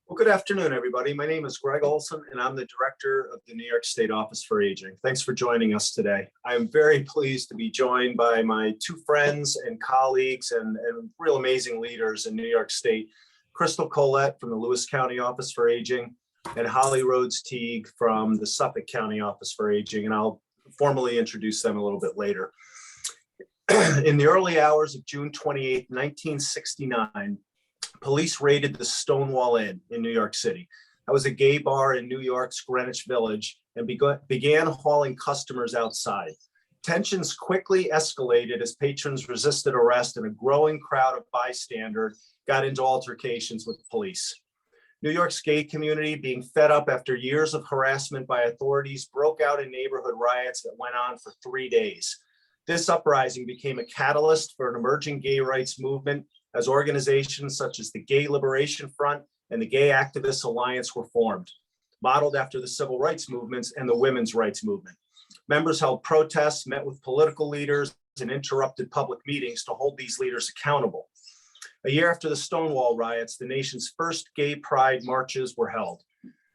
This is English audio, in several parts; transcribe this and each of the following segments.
Well, good afternoon, everybody. My name is Greg Olson, and I'm the director of the New York State Office for Aging. Thanks for joining us today. I'm very pleased to be joined by my two friends and colleagues and real amazing leaders in New York State, Crystal Collette from the Lewis County Office for Aging and Holly Rhodes Teague from the Suffolk County Office for Aging, and I'll formally introduce them a little bit later. In the early hours of June 28, 1969, police raided the Stonewall Inn in New York City. That was a gay bar in New York's Greenwich Village and began hauling customers outside. Tensions quickly escalated as patrons resisted arrest and a growing crowd of bystanders got into altercations with police. New York's gay community, being fed up after years of harassment by authorities, broke out in neighborhood riots that went on for 3 days. This uprising became a catalyst for an emerging gay rights movement as organizations such as the Gay Liberation Front and the Gay Activists Alliance were formed, modeled after the civil rights movements and the women's rights movement. Members held protests, met with political leaders, and interrupted public meetings to hold these leaders accountable. A year after the Stonewall riots, the nation's first gay pride marches were held.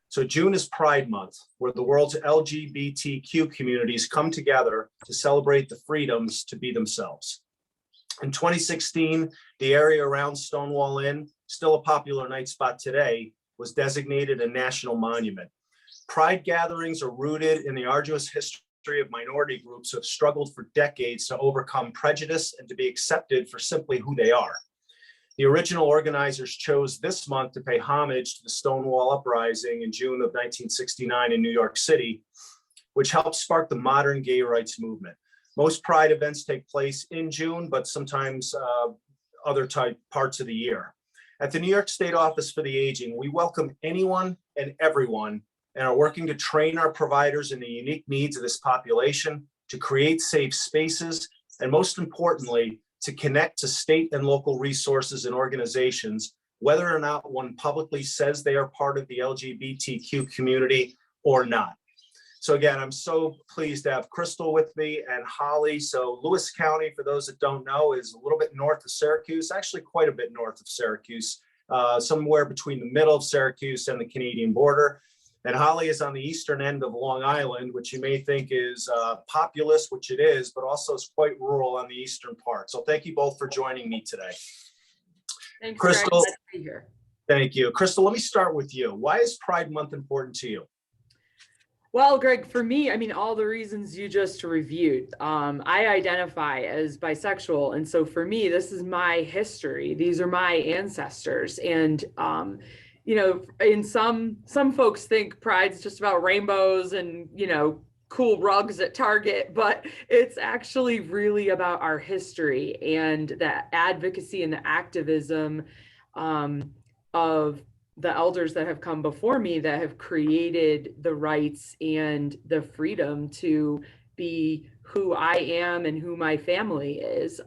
So June is Pride Month, where the world's LGBTQ communities come together to celebrate the freedoms to be themselves. In 2016, the area around Stonewall Inn, still a popular night spot today, was designated a national monument. Pride gatherings are rooted in the arduous history of minority groups who have struggled for decades to overcome prejudice and to be accepted for simply who they are. The original organizers chose this month to pay homage to the Stonewall Uprising in June of 1969 in New York City, which helped spark the modern gay rights movement. Most Pride events take place in June, but sometimes other parts of the year. At the New York State Office for the Aging, we welcome anyone and everyone and are working to train our providers in the unique needs of this population, to create safe spaces, and most importantly, to connect to state and local resources and organizations, whether or not one publicly says they are part of the LGBTQ community or not. So again, I'm so pleased to have Crystal with me and Holly. So Lewis County, for those that don't know, is a little bit north of Syracuse, actually quite a bit north of Syracuse, somewhere between the middle of Syracuse and the Canadian border. And Holly is on the eastern end of Long Island, which you may think is populous, which it is, but also is quite rural on the eastern part. So thank you both for joining me today. Thanks, Crystal. Greg. Glad to be here. Thank you. Crystal, let me start with you. Why is Pride Month important to you? Well, Greg, for me, I mean, all the reasons you just reviewed. I identify as bisexual. And so for me, this is my history. These are my ancestors. And, you know, in some folks think Pride's just about rainbows and, you know, cool rugs at Target, but it's actually really about our history and the advocacy and the activism of the elders that have come before me that have created the rights and the freedom to be who I am and who my family is.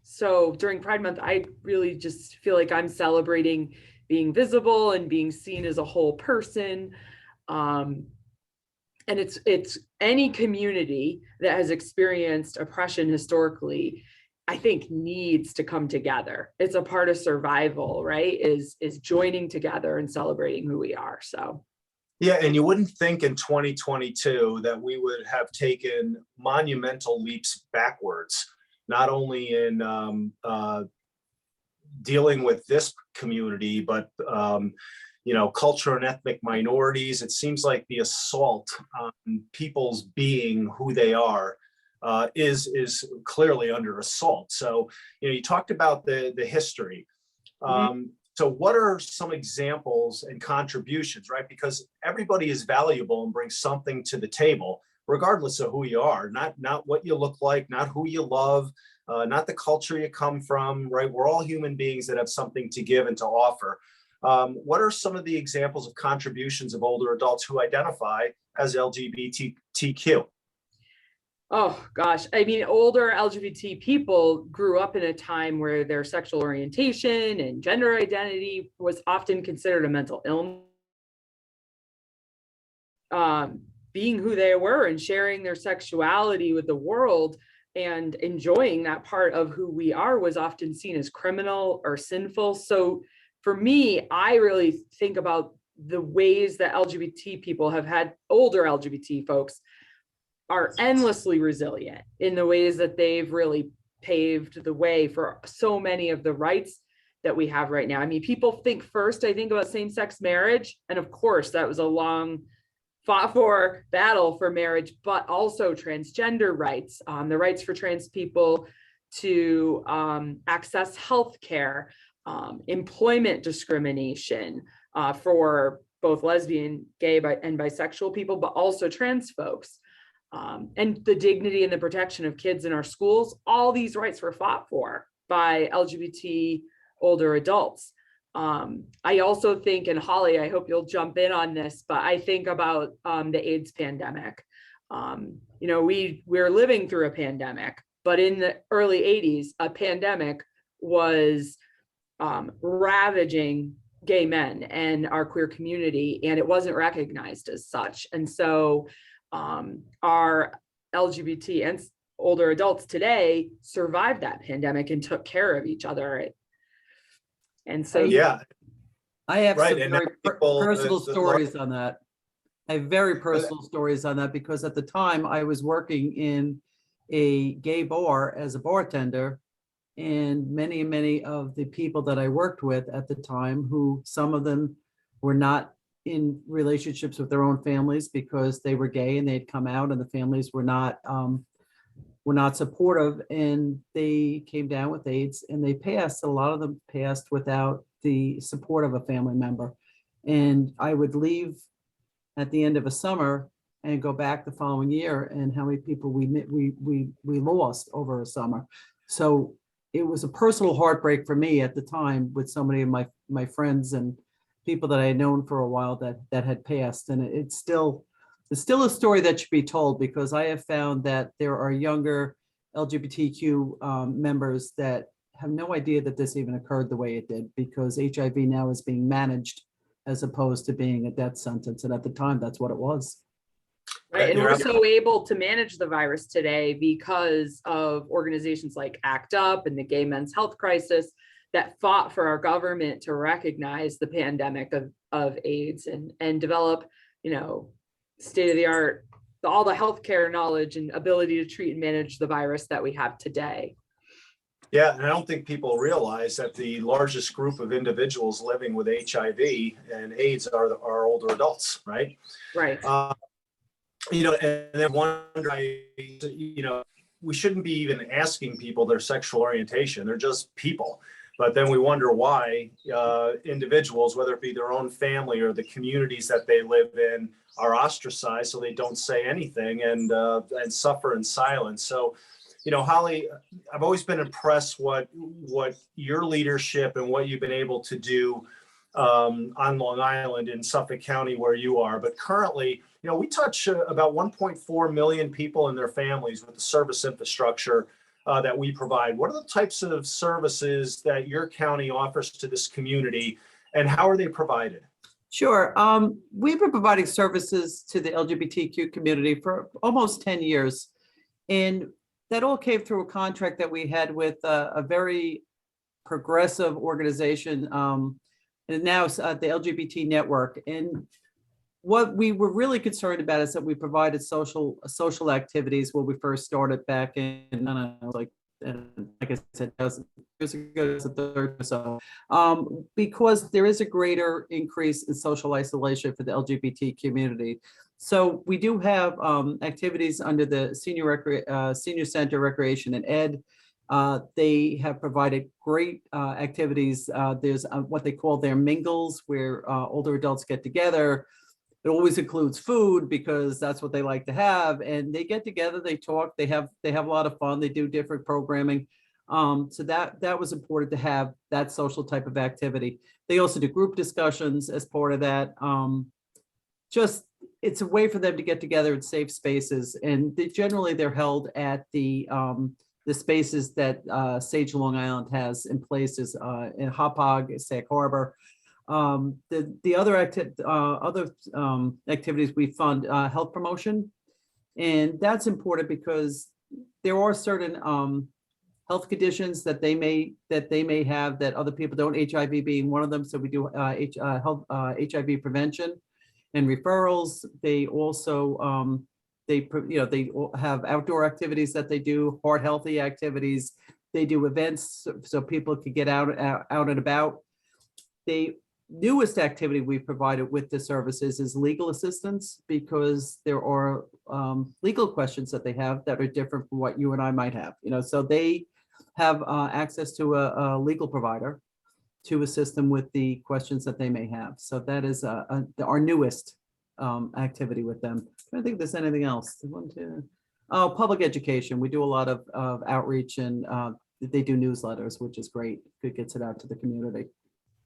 So during Pride Month, I really just feel like I'm celebrating being visible and being seen as a whole person. And it's any community that has experienced oppression historically, I think needs to come together. It's a part of survival, right? Is joining together and celebrating who we are. So. Yeah, and you wouldn't think in 2022 that we would have taken monumental leaps backwards, not only in dealing with this community, but you know, culture and ethnic minorities. It seems like the assault on people's being who they are is clearly under assault. So, you know, you talked about the history. So what are some examples and contributions, right? Because everybody is valuable and brings something to the table, regardless of who you are, not what you look like, not who you love, not the culture you come from, right? We're all human beings that have something to give and to offer. What are some of the examples of contributions of older adults who identify as LGBTQ? Oh gosh, I mean, older LGBT people grew up in a time where their sexual orientation and gender identity was often considered a mental illness. Being who they were and sharing their sexuality with the world and enjoying that part of who we are was often seen as criminal or sinful. So for me, I really think about the ways that LGBT people have had, older LGBT folks are endlessly resilient in the ways that they've really paved the way for so many of the rights that we have right now. I mean, people think first, I think about same-sex marriage. And of course, that was a long fought for battle for marriage, but also transgender rights, the rights for trans people to access healthcare, employment discrimination for both lesbian, gay, and bisexual people, but also trans folks. And the dignity and the protection of kids in our schools. All these rights were fought for by LGBT older adults. I also think, and Holly, I hope you'll jump in on this, but I think about the AIDS pandemic. You know, we're living through a pandemic, but in the early 80s, a pandemic was ravaging gay men and our queer community, and it wasn't recognized as such. And so our LGBT and older adults today survived that pandemic and took care of each other. And so, Yeah, I have right. some And very people, personal the stories on that. I have very personal stories on that because at the time I was working in a gay bar as a bartender, and many of the people that I worked with at the time, who some of them were not in relationships with their own families because they were gay and they'd come out, and the families were not supportive, and they came down with AIDS, and they passed. A lot of them passed without the support of a family member. And I would leave at the end of a summer and go back the following year, and how many people we lost over a summer. So it was a personal heartbreak for me at the time with so many of my friends and people that I had known for a while that had passed. And it's still a story that should be told, because I have found that there are younger LGBTQ members that have no idea that this even occurred the way it did, because HIV now is being managed as opposed to being a death sentence. And at the time, that's what it was. right, and we're so able to manage the virus today because of organizations like ACT UP and the Gay Men's Health Crisis that fought for our government to recognize the pandemic of AIDS and develop, you know, state-of-the-art, all the healthcare knowledge and ability to treat and manage the virus that we have today. Yeah, and I don't think people realize that the largest group of individuals living with HIV and AIDS are older adults, right? Right. You know, and then wonder, you know, we shouldn't be even asking people their sexual orientation. They're just people. But then we wonder why individuals, whether it be their own family or the communities that they live in, are ostracized so they don't say anything and suffer in silence. So, you know, Holly, I've always been impressed what your leadership and what you've been able to do on Long Island in Suffolk County where you are. But currently, you know, we touch about 1.4 million people and their families with the service infrastructure that we provide. What are the types of services that your county offers to this community, and how are they provided? Sure. We've been providing services to the LGBTQ community for almost 10 years. And that all came through a contract that we had with a very progressive organization, and now it's the LGBT Network. And what we were really concerned about is that we provided social activities when we first started back in, I don't know, like I said, years ago, it's the third or so, because there is a greater increase in social isolation for the LGBT community. So we do have activities under the Senior Center Recreation and Ed. They have provided great activities. There's what they call their mingles, where older adults get together. It always includes food because that's what they like to have. And they get together, they talk, they have a lot of fun. They do different programming. So that was important to have that social type of activity. They also do group discussions as part of that. Just it's a way for them to get together in safe spaces, and generally they're held at the spaces that Sage Long Island has in places in Hauppauge, Sag Harbor. The other activities we fund health promotion, and that's important because there are certain health conditions that they may have that other people don't, HIV being one of them. So we do HIV prevention and referrals. They also they have outdoor activities that they do, heart healthy activities. They do events so people can get out and about. The newest activity we provided with the services is legal assistance, because there are legal questions that they have that are different from what you and I might have. So they have access to a legal provider to assist them with the questions that they may have. So that is our newest activity with them. I don't think there's anything else. Oh, public education. We do a lot of outreach, and they do newsletters, which is great. It gets it out to the community.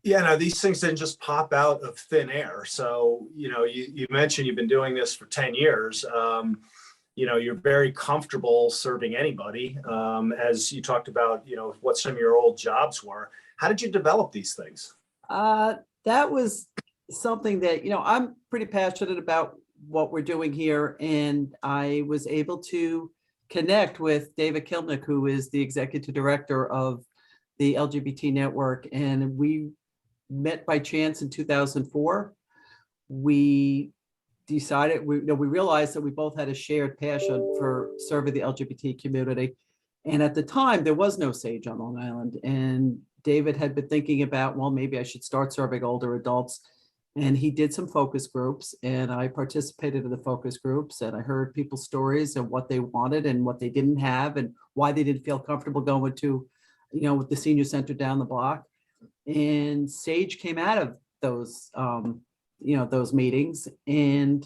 Yeah, no, these things didn't just pop out of thin air. So, you mentioned you've been doing this for 10 years. You're very comfortable serving anybody. As you talked about, what some of your old jobs were. How did you develop these things? That was something that, I'm pretty passionate about what we're doing here. And I was able to connect with David Kilnick, who is the executive director of the LGBT network. And we met by chance in 2004. We decided, we realized that we both had a shared passion for serving the LGBT community. And at the time, there was no SAGE on Long Island. And David had been thinking about, well, maybe I should start serving older adults. And he did some focus groups, and I participated in the focus groups, and I heard people's stories and what they wanted and what they didn't have and why they didn't feel comfortable going to, with the senior center down the block. And SAGE came out of those, those meetings. And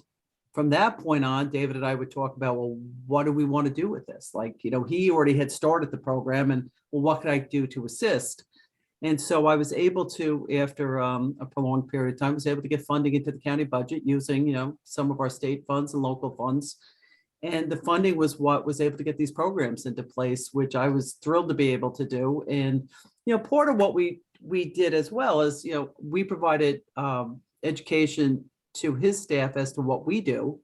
from that point on, David and I would talk about, well, what do we want to do with this? He already had started the program, and well, what could I do to assist? And so I was able to, after a prolonged period of time, was able to get funding into the county budget using, some of our state funds and local funds. And the funding was what was able to get these programs into place, which I was thrilled to be able to do. And, part of what we did as well is, we provided education to his staff as to what we do.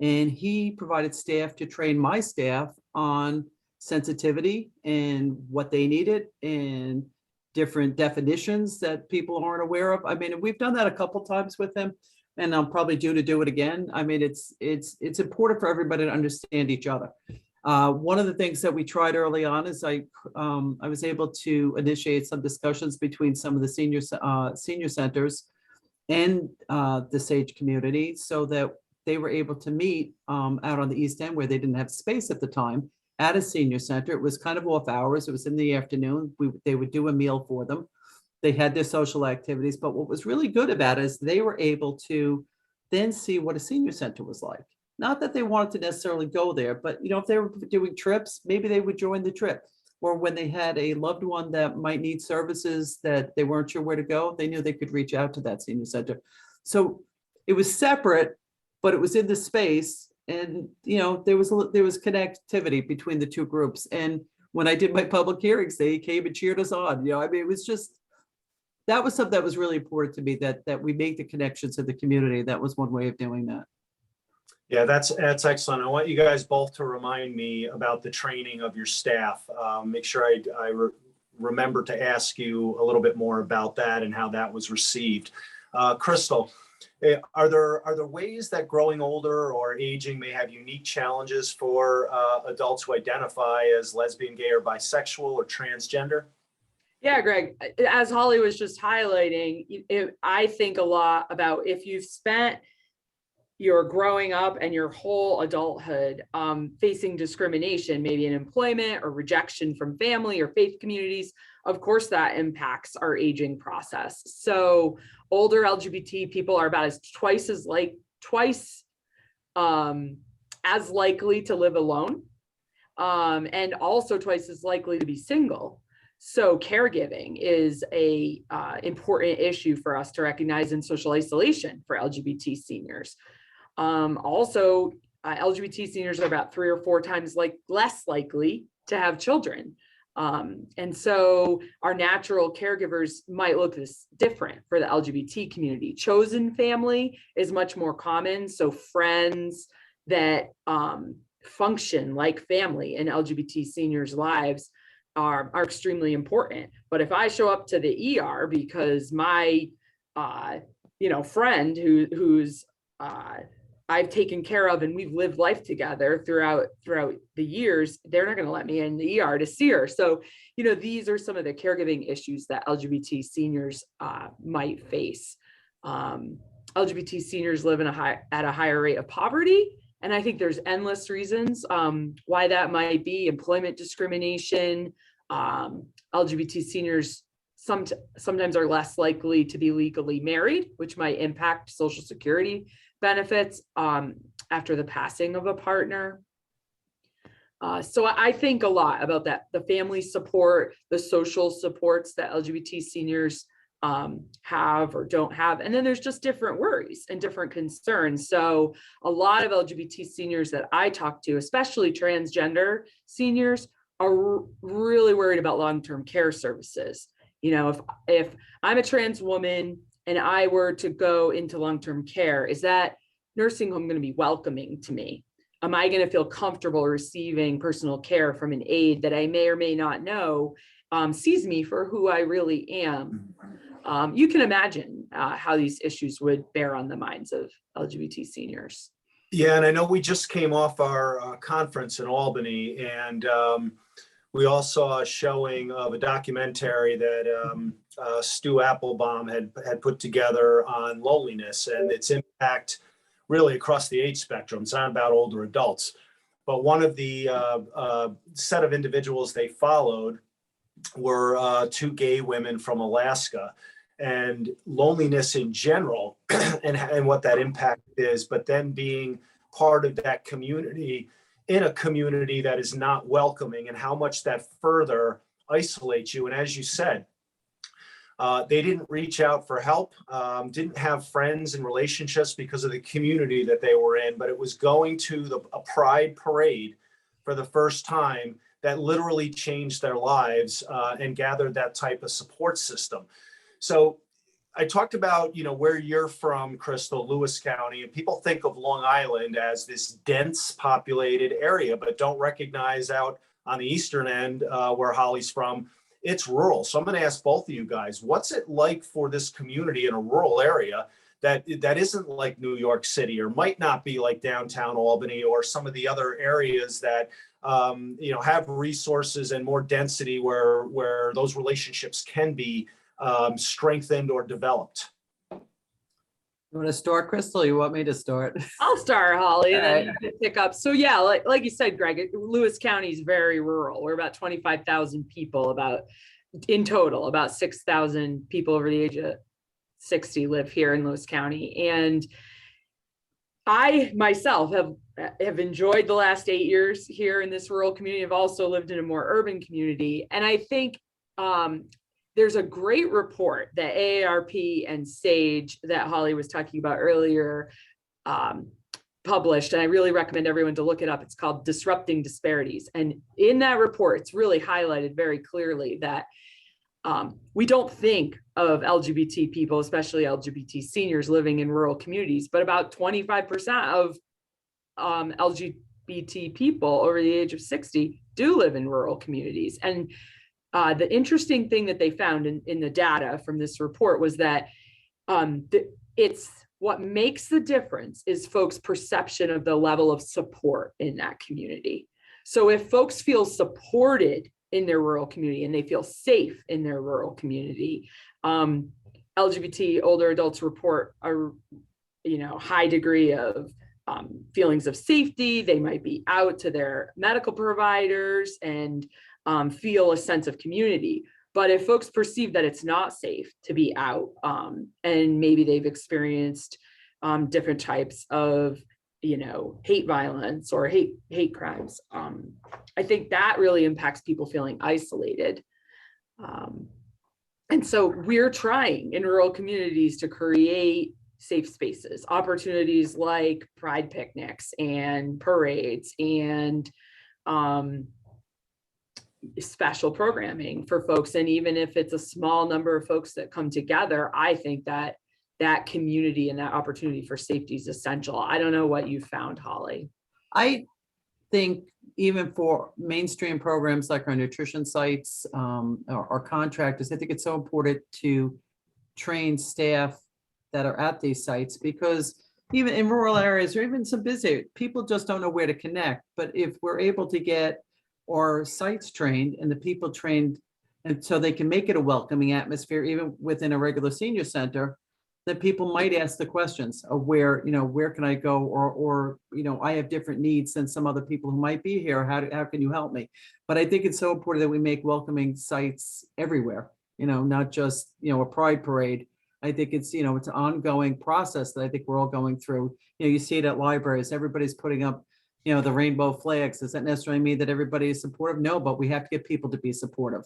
And he provided staff to train my staff on sensitivity and what they needed and different definitions that people aren't aware of. I mean, we've done that a couple times with him, and I'm probably due to do it again. I mean, it's important for everybody to understand each other. One of the things that we tried early on is I was able to initiate some discussions between some of the senior centers and the SAGE community, so that they were able to meet out on the East End, where they didn't have space at the time, at a senior center. It was kind of off hours. It was in the afternoon. They would do a meal for them. They had their social activities, but what was really good about it is they were able to then see what a senior center was like. Not that they wanted to necessarily go there, but if they were doing trips, maybe they would join the trip. Or when they had a loved one that might need services that they weren't sure where to go, they knew they could reach out to that senior center. So it was separate, but it was in the space. And, there was connectivity between the two groups. And when I did my public hearings, they came and cheered us on. I mean, it was just, that was something that was really important to me, that we make the connections to the community. That was one way of doing that. Yeah, that's excellent. I want you guys both to remind me about the training of your staff. Make sure I remember to ask you a little bit more about that and how that was received. Crystal, are there ways that growing older or aging may have unique challenges for adults who identify as lesbian, gay, or bisexual or transgender? Yeah, Greg, as Holly was just highlighting, I think a lot about if you've spent your growing up and your whole adulthood facing discrimination, maybe in employment or rejection from family or faith communities, of course that impacts our aging process. So older LGBT people are about twice as likely to live alone, and also twice as likely to be single. So caregiving is a important issue for us to recognize in social isolation for LGBT seniors. Also, LGBT seniors are about 3 or 4 times less likely to have children. And so our natural caregivers might look different for the LGBT community. Chosen family is much more common. So friends that function like family in LGBT seniors' lives. are extremely important. But if I show up to the ER because my friend who's I've taken care of and we've lived life together throughout the years, they're not going to let me in the ER to see her. So, these are some of the caregiving issues that LGBT seniors might face. LGBT seniors live at a higher rate of poverty. And I think there's endless reasons why that might be. Employment discrimination. LGBT seniors sometimes are less likely to be legally married, which might impact Social Security benefits after the passing of a partner. So I think a lot about that, the family support, the social supports that LGBT seniors have or don't have. And then there's just different worries and different concerns. So a lot of LGBT seniors that I talk to, especially transgender seniors, are really worried about long-term care services. If I'm a trans woman and I were to go into long-term care, is that nursing home going to be welcoming to me? Am I going to feel comfortable receiving personal care from an aide that I may or may not know sees me for who I really am? You can imagine how these issues would bear on the minds of LGBT seniors. Yeah, and I know we just came off our conference in Albany, and we all saw a showing of a documentary that Stu Applebaum had put together on loneliness and its impact really across the age spectrum. It's not about older adults, but one of the set of individuals they followed were two gay women from Alaska, and loneliness in general and what that impact is, but then being part of that community in a community that is not welcoming and how much that further isolates you. And as you said, they didn't reach out for help, didn't have friends and relationships because of the community that they were in, but it was going to a pride parade for the first time that literally changed their lives and gathered that type of support system. So I talked about, where you're from, Crystal, Lewis County, and people think of Long Island as this dense populated area, but don't recognize out on the eastern end where Holly's from, it's rural. So I'm going to ask both of you guys, what's it like for this community in a rural area that isn't like New York City or might not be like downtown Albany or some of the other areas that have resources and more density where those relationships can be strengthened or developed? You want to start, Crystal? You want me to start? I'll start, Holly, and then All you right. can pick up. So yeah, like you said, Greg, Lewis County is very rural. We're about 25,000 people in total, about 6,000 people over the age of 60 live here in Lewis County. And I myself have enjoyed the last 8 years here in this rural community. I've also lived in a more urban community. And I think there's a great report that AARP and SAGE that Holly was talking about earlier published, and I really recommend everyone to look it up. It's called Disrupting Disparities. And in that report, it's really highlighted very clearly that we don't think of LGBT people, especially LGBT seniors living in rural communities, but about 25% of LGBT people over the age of 60 do live in rural communities. And the interesting thing that they found in the data from this report was that it's what makes the difference is folks' perception of the level of support in that community. So if folks feel supported in their rural community and they feel safe in their rural community, LGBT older adults report a high degree of feelings of safety. They might be out to their medical providers and feel a sense of community. But if folks perceive that it's not safe to be out, and maybe they've experienced different types of, hate violence or hate crimes, I think that really impacts people feeling isolated. And so we're trying in rural communities to create safe spaces, opportunities like pride picnics and parades and special programming for folks. And even if it's a small number of folks that come together, I think that community and that opportunity for safety is essential. I don't know what you found, Holly. I think even for mainstream programs like our nutrition sites, our contractors, I think it's so important to train staff that are at these sites, because even in rural areas or even some busy, people just don't know where to connect. But if we're able to get our sites trained and the people trained, and so they can make it a welcoming atmosphere, even within a regular senior center, that people might ask the questions of where, where can I go? Or, I have different needs than some other people who might be here. How can you help me? But I think it's so important that we make welcoming sites everywhere, not just, a pride parade. I think it's, it's an ongoing process that I think we're all going through. You see it at libraries, everybody's putting up, the rainbow flags. Does that necessarily mean that everybody is supportive? No, but we have to get people to be supportive.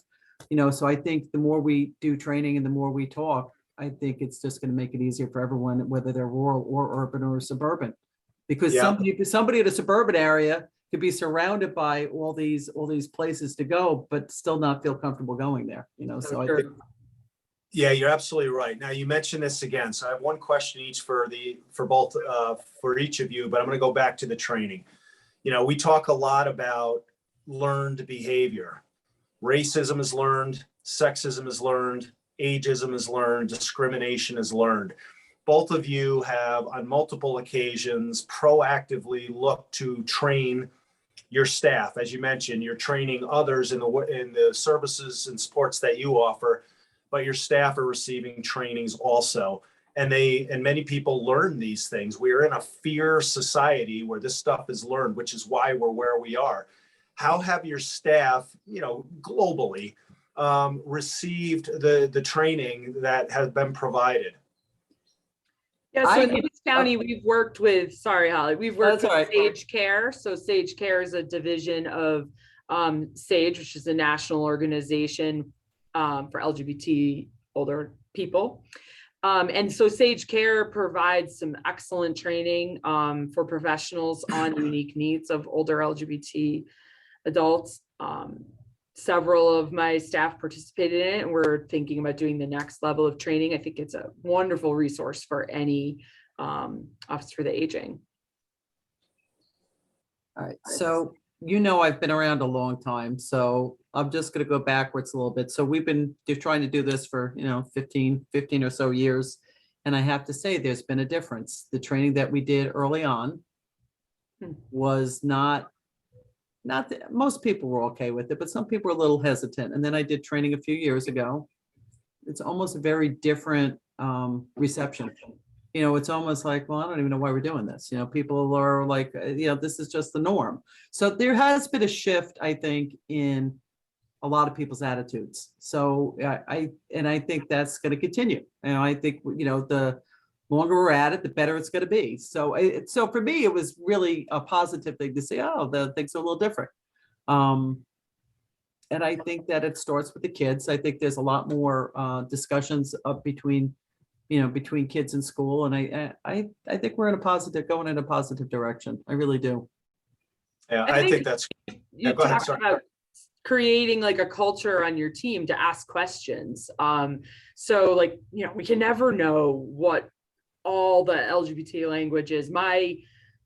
So I think the more we do training and the more we talk, I think it's just going to make it easier for everyone, whether they're rural or urban or suburban. Because somebody in a suburban area could be surrounded by all these places to go, but still not feel comfortable going there, so I think. Yeah, you're absolutely right. Now you mentioned this again, so I have one question each for each of you, but I'm going to go back to the training. We talk a lot about learned behavior. Racism is learned, sexism is learned, ageism is learned, discrimination is learned. Both of you have on multiple occasions proactively looked to train your staff. As you mentioned, you're training others in the services and supports that you offer, but your staff are receiving trainings also. And many people learn these things. We're in a fear society where this stuff is learned, which is why we're where we are. How have your staff, globally, received the training that has been provided? Yeah, so in Lewis County, we've worked with, sorry, Holly, we've worked with Sage Care. So Sage Care is a division of Sage, which is a national organization for LGBT older people. And so Sage Care provides some excellent training for professionals on unique needs of older LGBT adults. Several of my staff participated in it, and we're thinking about doing the next level of training. I think it's a wonderful resource for any Office for the Aging. All right, so I've been around a long time, so I'm just going to go backwards a little bit. So we've been trying to do this for 15 or so years, and I have to say there's been a difference. The training that we did early on was not that most people were okay with it, but some people were a little hesitant. And then I did training a few years ago. It's almost a very different reception. It's almost like, well, I don't even know why we're doing this. People are like, this is just the norm. So there has been a shift, I think, in a lot of people's attitudes. So I think that's going to continue. I think, the longer we're at it, the better it's going to be. So for me, it was really a positive thing to say, oh, the things are a little different. And I think that it starts with the kids. I think there's a lot more discussions between kids in school. And I think we're going in a positive direction. I really do. Yeah, I think that's, you go ahead, talked about creating like a culture on your team to ask questions. So like, we can never know what all the LGBT language is. My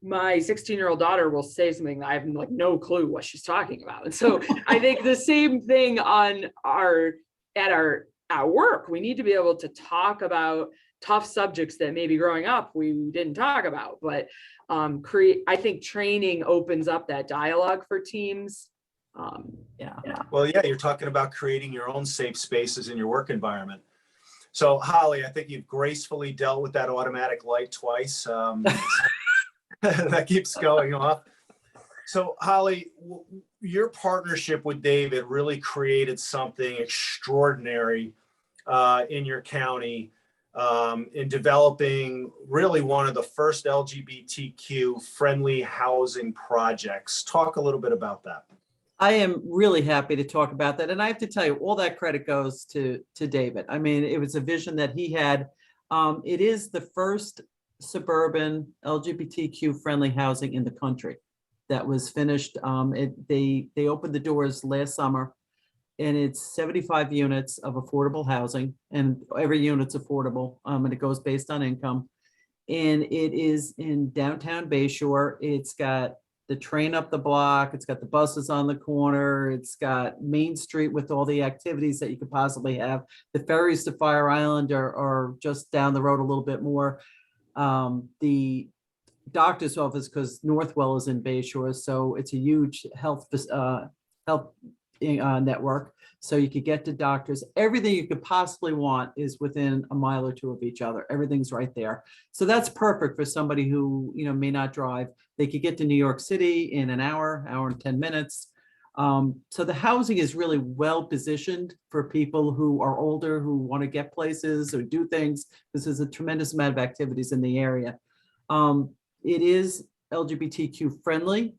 16-year-old daughter will say something that I have like no clue what she's talking about. And so I think the same thing at work, we need to be able to talk about tough subjects that maybe growing up we didn't talk about, but I think training opens up that dialogue for teams. Well, yeah, you're talking about creating your own safe spaces in your work environment. So Holly, I think you've gracefully dealt with that automatic light twice. That keeps going off. So Holly, your partnership with David really created something extraordinary in your county in developing really one of the first LGBTQ friendly housing projects. Talk a little bit about that. I am really happy to talk about that. And I have to tell you, all that credit goes to David. I mean, it was a vision that he had. It is the first suburban LGBTQ friendly housing in the country that was finished. They opened the doors last summer, and it's 75 units of affordable housing, and every unit's affordable, and it goes based on income. And it is in downtown Bayshore. It's got the train up the block. It's got the buses on the corner. It's got Main Street with all the activities that you could possibly have. The ferries to Fire Island are just down the road a little bit more. The doctor's office, because Northwell is in Bay Shore, so it's a huge health network. So you could get to doctors. Everything you could possibly want is within a mile or two of each other. Everything's right there. So that's perfect for somebody who, may not drive. They could get to New York City in an hour and 10 minutes. So the housing is really well positioned for people who are older, who want to get places or do things. This is a tremendous amount of activities in the area. It is LGBTQ friendly,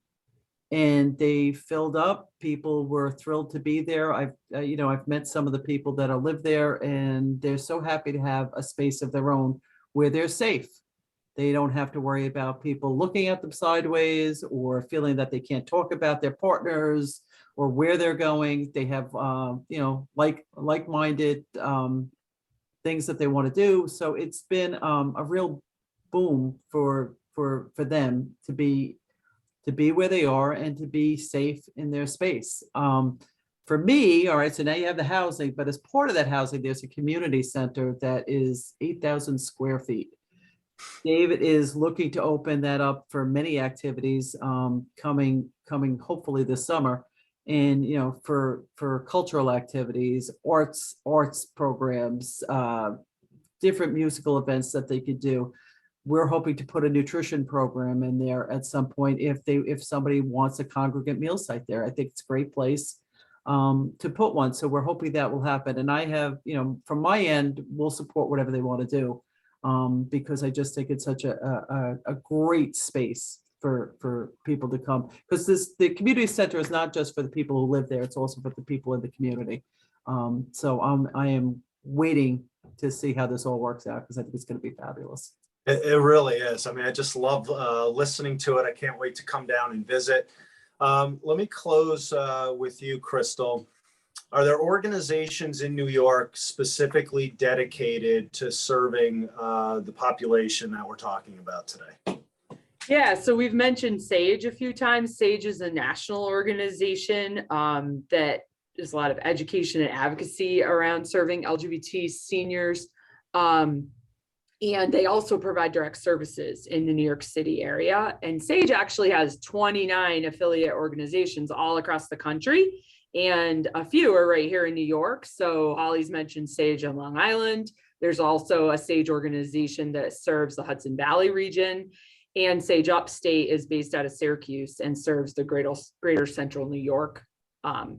and they filled up. People were thrilled to be there. I've met some of the people that live there, and they're so happy to have a space of their own where they're safe. They don't have to worry about people looking at them sideways or feeling that they can't talk about their partners or where they're going. They have, like-minded things that they want to do. So it's been a real boom for them to be where they are and to be safe in their space. For me, all right, so now you have the housing, but as part of that housing, there's a community center that is 8,000 square feet. David is looking to open that up for many activities coming hopefully this summer. And, for cultural activities, arts programs, different musical events that they could do. We're hoping to put a nutrition program in there at some point if somebody wants a congregate meal site there. I think it's a great place to put one. So we're hoping that will happen. And I have, from my end, we'll support whatever they want to do because I just think it's such a great space for people to come. Because the community center is not just for the people who live there, it's also for the people in the community. So I am waiting to see how this all works out because I think it's going to be fabulous. It really is. I mean, I just love listening to it. I can't wait to come down and visit. Let me close with you, Crystal. Are there organizations in New York specifically dedicated to serving the population that we're talking about today? Yeah, so we've mentioned SAGE a few times. SAGE is a national organization that does a lot of education and advocacy around serving LGBT seniors. And they also provide direct services in the New York City area. And SAGE actually has 29 affiliate organizations all across the country. And a few are right here in New York. So Holly's mentioned SAGE on Long Island. There's also a SAGE organization that serves the Hudson Valley region. And SAGE Upstate is based out of Syracuse and serves the greater central New York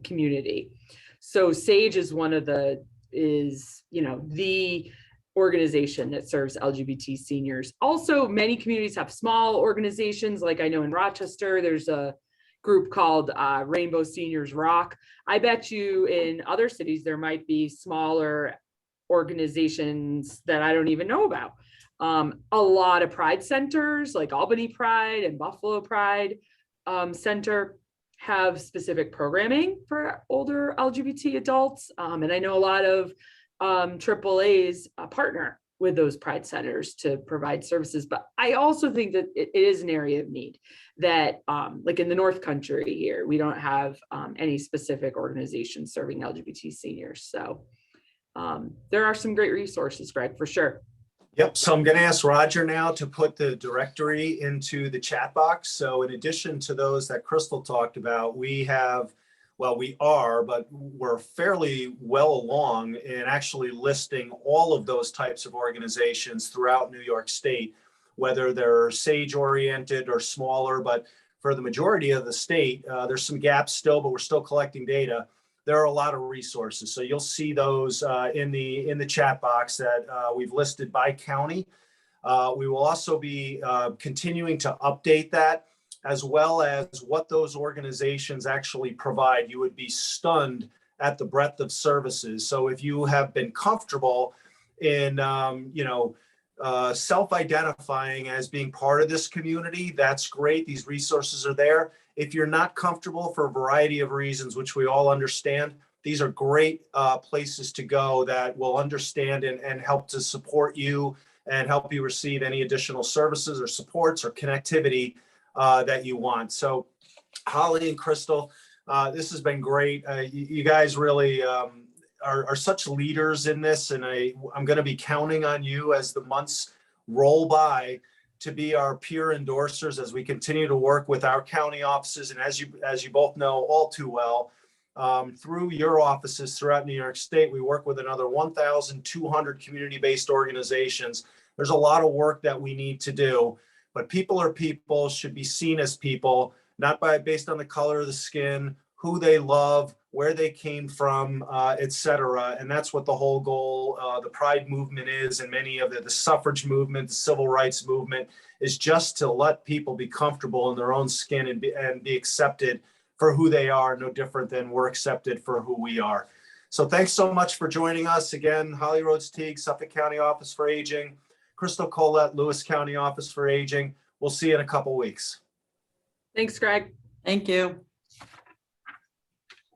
community. So SAGE is the organization that serves LGBT seniors. Also, many communities have small organizations. Like I know in Rochester, there's a group called Rainbow Seniors Rock. I bet you in other cities, there might be smaller organizations that I don't even know about. A lot of Pride centers like Albany Pride and Buffalo Pride Center have specific programming for older LGBT adults. And I know a lot of AAA's partner with those Pride centers to provide services. But I also think that it is an area of need that like in the North Country here, we don't have any specific organizations serving LGBT seniors. So there are some great resources, Greg, for sure. Yep. So I'm going to ask Roger now to put the directory into the chat box. So in addition to those that Crystal talked about, we're fairly well along in actually listing all of those types of organizations throughout New York State, whether they're SAGE oriented or smaller. But for the majority of the state, there's some gaps still, but we're still collecting data. There are a lot of resources. So you'll see those in the chat box that we've listed by county. We will also be continuing to update that, as well as what those organizations actually provide. You would be stunned at the breadth of services. So if you have been comfortable in, self-identifying as being part of this community, that's great. These resources are there. If you're not comfortable for a variety of reasons, which we all understand, these are great places to go that will understand and help to support you and help you receive any additional services or supports or connectivity that you want. So Holly and Crystal, this has been great. You guys really are such leaders in this, and I'm going to be counting on you as the months roll by to be our peer endorsers as we continue to work with our county offices. And as you both know all too well, through your offices throughout New York State, we work with another 1,200 community-based organizations. There's a lot of work that we need to do, but people are people, should be seen as people, not based on the color of the skin, who they love, where they came from, et cetera. And that's what the whole goal, the Pride movement is, and many of the suffrage movement, the civil rights movement, is just to let people be comfortable in their own skin and be accepted for who they are, no different than we're accepted for who we are. So thanks so much for joining us. Again, Holly Rhodes Teague, Suffolk County Office for Aging, Crystal Colette, Lewis County Office for Aging. We'll see you in a couple weeks. Thanks, Greg. Thank you.